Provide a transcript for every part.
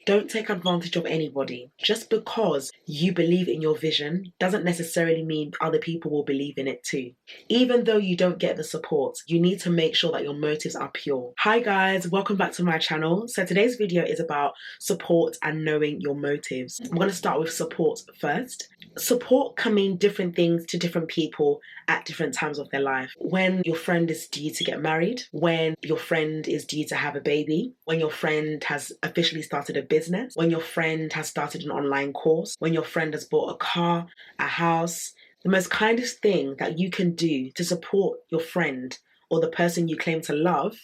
Don't take advantage of anybody. Just because you believe in your vision doesn't necessarily mean other people will believe in it too. Even though you don't get the support, you need to make sure that your motives are pure. Hi guys, welcome back to my channel. So today's video is about support and knowing your motives. I'm going to start with support first. Support can mean different things to different people at different times of their life. When your friend is due to get married, when your friend is due to have a baby, when your friend has officially started a business, when your friend has started an online course, when your friend has bought a car, a house. The most kindest thing that you can do to support your friend or the person you claim to love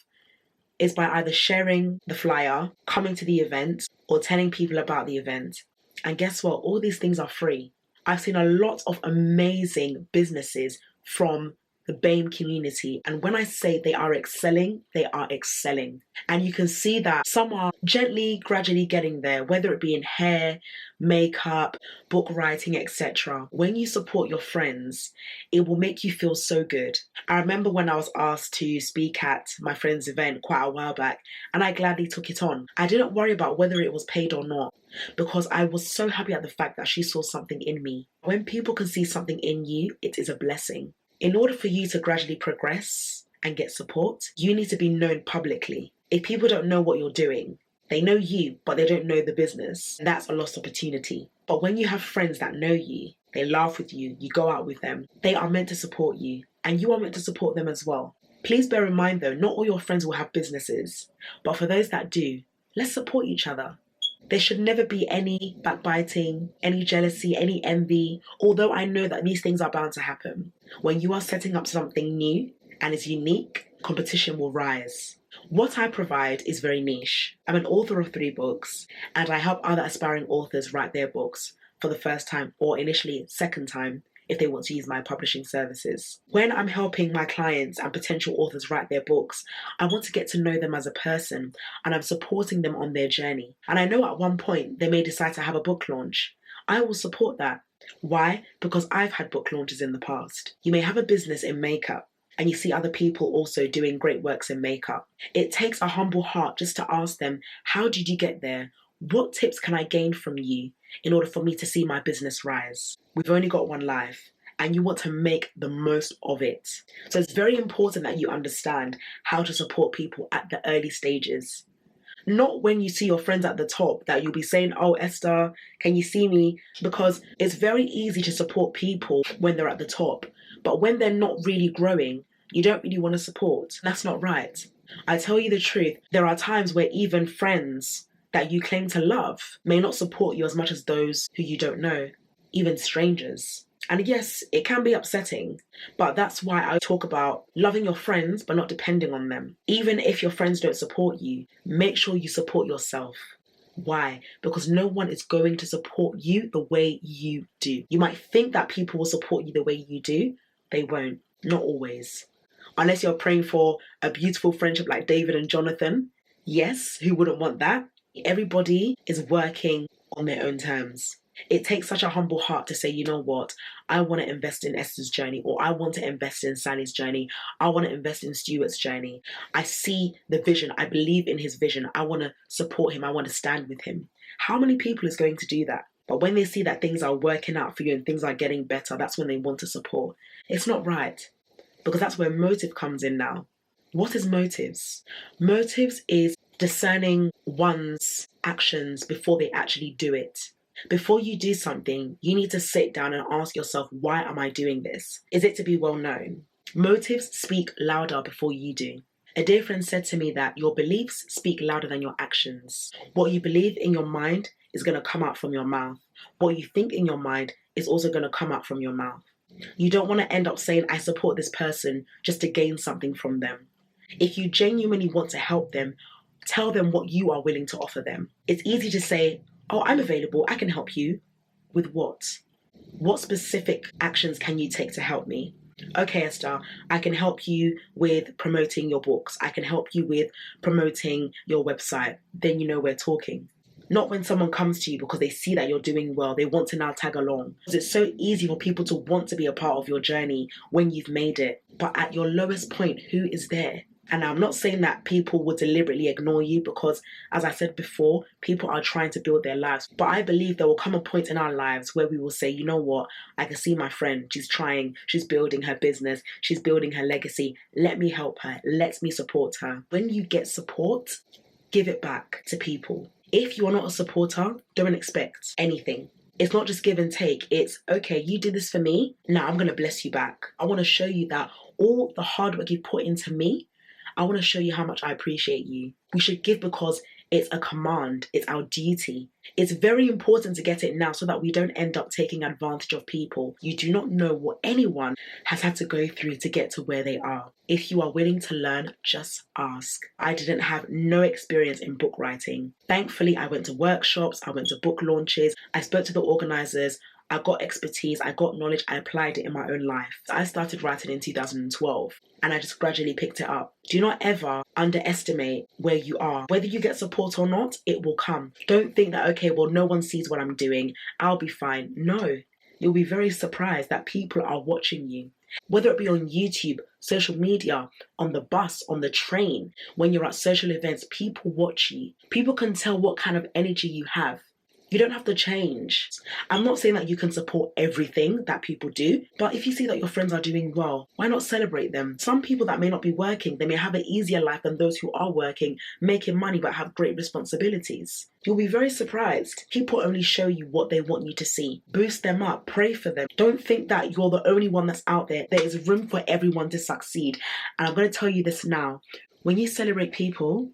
is by either sharing the flyer, coming to the event, or telling people about the event. And guess what? All these things are free. I've seen a lot of amazing businesses from the BAME community. And when I say they are excelling, they are excelling. And you can see that some are gently, gradually getting there, whether it be in hair, makeup, book writing, etc. When you support your friends, it will make you feel so good. I remember when I was asked to speak at my friend's event quite a while back, and I gladly took it on. I didn't worry about whether it was paid or not, because I was so happy at the fact that she saw something in me. When people can see something in you, it is a blessing. In order for you to gradually progress and get support, you need to be known publicly. If people don't know what you're doing, they know you, but they don't know the business, that's a lost opportunity. But when you have friends that know you, they laugh with you, you go out with them, they are meant to support you, and you are meant to support them as well. Please bear in mind though, not all your friends will have businesses, but for those that do, let's support each other. There should never be any backbiting, any jealousy, any envy, although I know that these things are bound to happen. When you are setting up something new and is unique, competition will rise. What I provide is very niche. I'm an author of 3 books, and I help other aspiring authors write their books for the first time, or initially second time, if they want to use my publishing services. When I'm helping my clients and potential authors write their books, I want to get to know them as a person, and I'm supporting them on their journey. And I know at one point they may decide to have a book launch. I will support that. Why? Because I've had book launches in the past. You may have a business in makeup, and you see other people also doing great works in makeup. It takes a humble heart just to ask them, how did you get there? What tips can I gain from you in order for me to see my business rise? We've only got one life, and you want to make the most of it. So it's very important that you understand how to support people at the early stages. Not when you see your friends at the top that you'll be saying, oh, Esther, can you see me? Because it's very easy to support people when they're at the top. But when they're not really growing, you don't really want to support. That's not right. I tell you the truth, there are times where even friends that you claim to love may not support you as much as those who you don't know, even strangers. And yes, it can be upsetting, but that's why I talk about loving your friends but not depending on them. Even if your friends don't support you, make sure you support yourself. Why? Because no one is going to support you the way you do. You might think that people will support you the way you do. They won't. Not always. Unless you're praying for a beautiful friendship like David and Jonathan. Yes, who wouldn't want that? Everybody is working on their own terms. It takes such a humble heart to say, you know what, I want to invest in Esther's journey, or I want to invest in Sally's journey. I want to invest in Stuart's journey. I see the vision. I believe in his vision. I want to support him. I want to stand with him. How many people is going to do that? But when they see that things are working out for you and things are getting better, that's when they want to support. It's not right, because that's where motive comes in now. What is motives? Motives is discerning one's actions before they actually do it. Before you do something, you need to sit down and ask yourself, why am I doing this? Is it to be well known? Motives speak louder before you do. A dear friend said to me that your beliefs speak louder than your actions. What you believe in your mind is going to come out from your mouth. What you think in your mind is also going to come out from your mouth. You don't want to end up saying, I support this person just to gain something from them. If you genuinely want to help them, tell them what you are willing to offer them. It's easy to say, oh, I'm available, I can help you. With what? What specific actions can you take to help me? Okay, Esther, I can help you with promoting your books. I can help you with promoting your website. Then you know we're talking. Not when someone comes to you because they see that you're doing well, they want to now tag along. It's so easy for people to want to be a part of your journey when you've made it. But at your lowest point, who is there? And I'm not saying that people will deliberately ignore you because, as I said before, people are trying to build their lives. But I believe there will come a point in our lives where we will say, you know what, I can see my friend, she's trying, she's building her business, she's building her legacy. Let me help her, let me support her. When you get support, give it back to people. If you are not a supporter, don't expect anything. It's not just give and take. It's, okay, you did this for me, now I'm going to bless you back. I want to show you that all the hard work you put into me, I want to show you how much I appreciate you. We should give because it's a command, it's our duty. It's very important to get it now so that we don't end up taking advantage of people. You do not know what anyone has had to go through to get to where they are. If you are willing to learn, just ask. I didn't have no experience in book writing. Thankfully, I went to workshops, I went to book launches, I spoke to the organizers, I got expertise, I got knowledge, I applied it in my own life. So I started writing in 2012 and I just gradually picked it up. Do not ever underestimate where you are. Whether you get support or not, it will come. Don't think that, okay, well, no one sees what I'm doing, I'll be fine. No, you'll be very surprised that people are watching you. Whether it be on YouTube, social media, on the bus, on the train, when you're at social events, people watch you. People can tell what kind of energy you have. You don't have to change. I'm not saying that you can support everything that people do, but if you see that your friends are doing well, why not celebrate them? Some people that may not be working, they may have an easier life than those who are working, making money but have great responsibilities. You'll be very surprised. People only show you what they want you to see. Boost them up, pray for them. Don't think that you're the only one that's out there. There is room for everyone to succeed. And I'm going to tell you this now. When you celebrate people,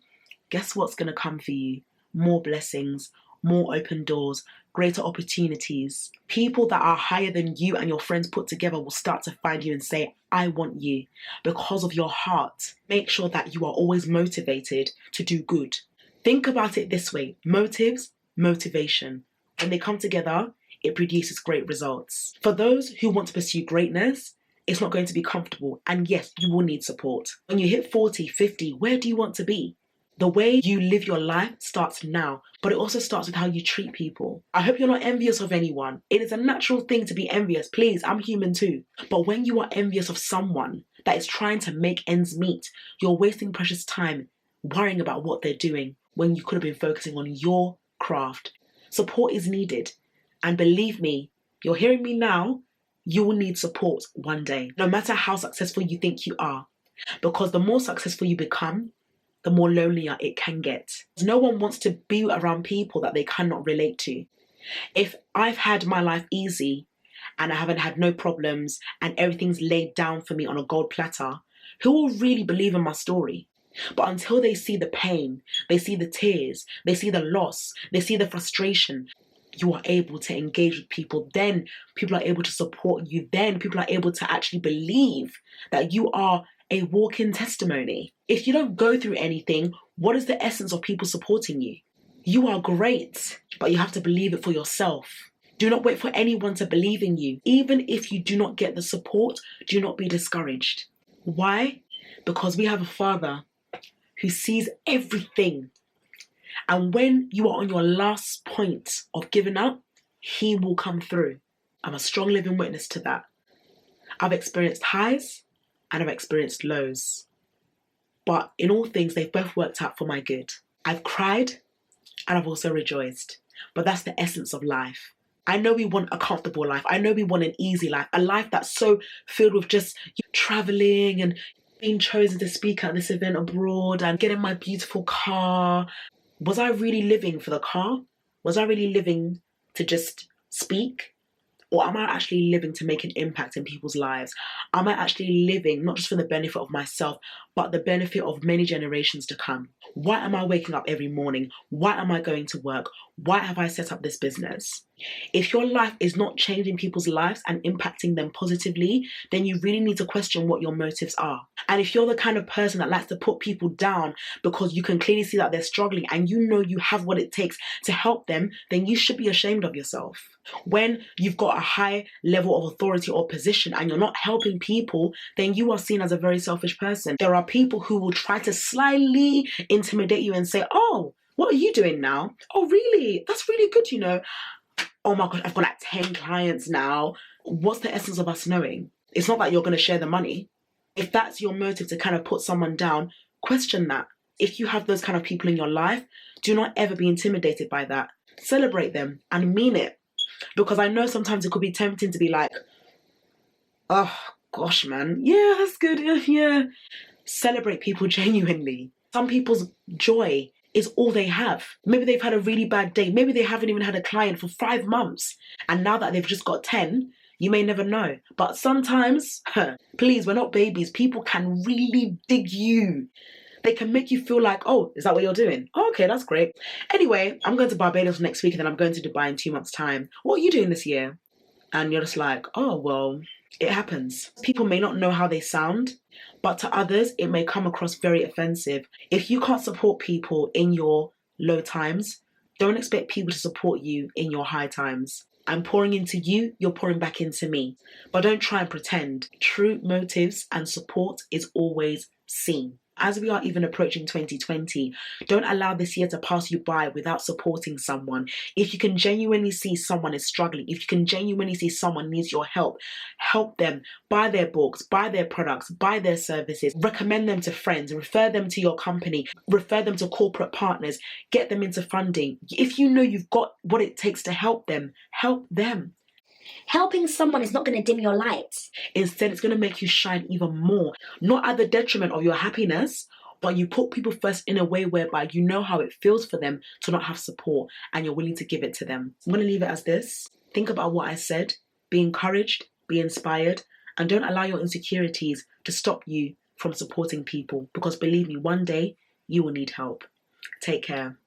guess what's going to come for you? More blessings, more open doors, greater opportunities. People that are higher than you and your friends put together will start to find you and say, I want you, because of your heart. Make sure that you are always motivated to do good. Think about it this way: motives, motivation. When they come together, it produces great results. For those who want to pursue greatness, it's not going to be comfortable. And yes, you will need support. When you hit 40, 50, where do you want to be? The way you live your life starts now, but it also starts with how you treat people. I hope you're not envious of anyone. It is a natural thing to be envious. Please, I'm human too. But when you are envious of someone that is trying to make ends meet, you're wasting precious time worrying about what they're doing when you could have been focusing on your craft. Support is needed. And believe me, you're hearing me now, you will need support one day, no matter how successful you think you are. Because the more successful you become, the more lonelier it can get. No one wants to be around people that they cannot relate to. If I've had my life easy and I haven't had no problems and everything's laid down for me on a gold platter, who will really believe in my story? But until they see the pain, they see the tears, they see the loss, they see the frustration, you are able to engage with people. Then people are able to support you. Then people are able to actually believe that you are a walking testimony. If you don't go through anything, what is the essence of people supporting you? You are great, but you have to believe it for yourself. Do not wait for anyone to believe in you. Even if you do not get the support, do not be discouraged. Why? Because we have a Father who sees everything. And when you are on your last point of giving up, He will come through. I'm a strong living witness to that. I've experienced highs and I've experienced lows. But in all things, they've both worked out for my good. I've cried and I've also rejoiced. But that's the essence of life. I know we want a comfortable life. I know we want an easy life. A life that's so filled with just traveling and being chosen to speak at this event abroad and getting my beautiful car. Was I really living for the car? Was I really living to just speak? Or am I actually living to make an impact in people's lives? Am I actually living not just for the benefit of myself, but the benefit of many generations to come? Why am I waking up every morning? Why am I going to work? Why have I set up this business? If your life is not changing people's lives and impacting them positively, then you really need to question what your motives are. And if you're the kind of person that likes to put people down because you can clearly see that they're struggling and you know you have what it takes to help them, then you should be ashamed of yourself. When you've got a high level of authority or position and you're not helping people, then you are seen as a very selfish person. There are people who will try to slyly intimidate you and say, oh, what are you doing now? Oh, really? That's really good, you know. Oh my gosh, I've got like 10 clients now. What's the essence of us knowing? It's not that you're going to share the money. If that's your motive to kind of put someone down, question that. If you have those kind of people in your life, do not ever be intimidated by that. Celebrate them and mean it. Because I know sometimes it could be tempting to be like, oh gosh, man, yeah, that's good, yeah. Celebrate people genuinely. Some people's joy is all they have. Maybe they've had a really bad day. Maybe they haven't even had a client for 5 months. And now that they've just got 10, you may never know. But sometimes, please, we're not babies. People can really dig you. They can make you feel like, oh, is that what you're doing? Oh, okay, that's great. Anyway, I'm going to Barbados next week and then I'm going to Dubai in 2 months' time. What are you doing this year? And you're just like, oh, well, it happens. People may not know how they sound, but to others, it may come across very offensive. If you can't support people in your low times, don't expect people to support you in your high times. I'm pouring into you, you're pouring back into me. But don't try and pretend. True motives and support is always seen. As we are even approaching 2020, don't allow this year to pass you by without supporting someone. If you can genuinely see someone is struggling, if you can genuinely see someone needs your help, help them. Buy their books, buy their products, buy their services, recommend them to friends, refer them to your company, refer them to corporate partners, get them into funding. If you know you've got what it takes to help them, help them. Helping someone is not going to dim your light. Instead, it's going to make you shine even more, not at the detriment of your happiness, but you put people first in a way whereby you know how it feels for them to not have support and you're willing to give it to them. I'm going to leave it as this. Think about what I said. Be encouraged, be inspired, and don't allow your insecurities to stop you from supporting people, because believe me, one day you will need help. Take care.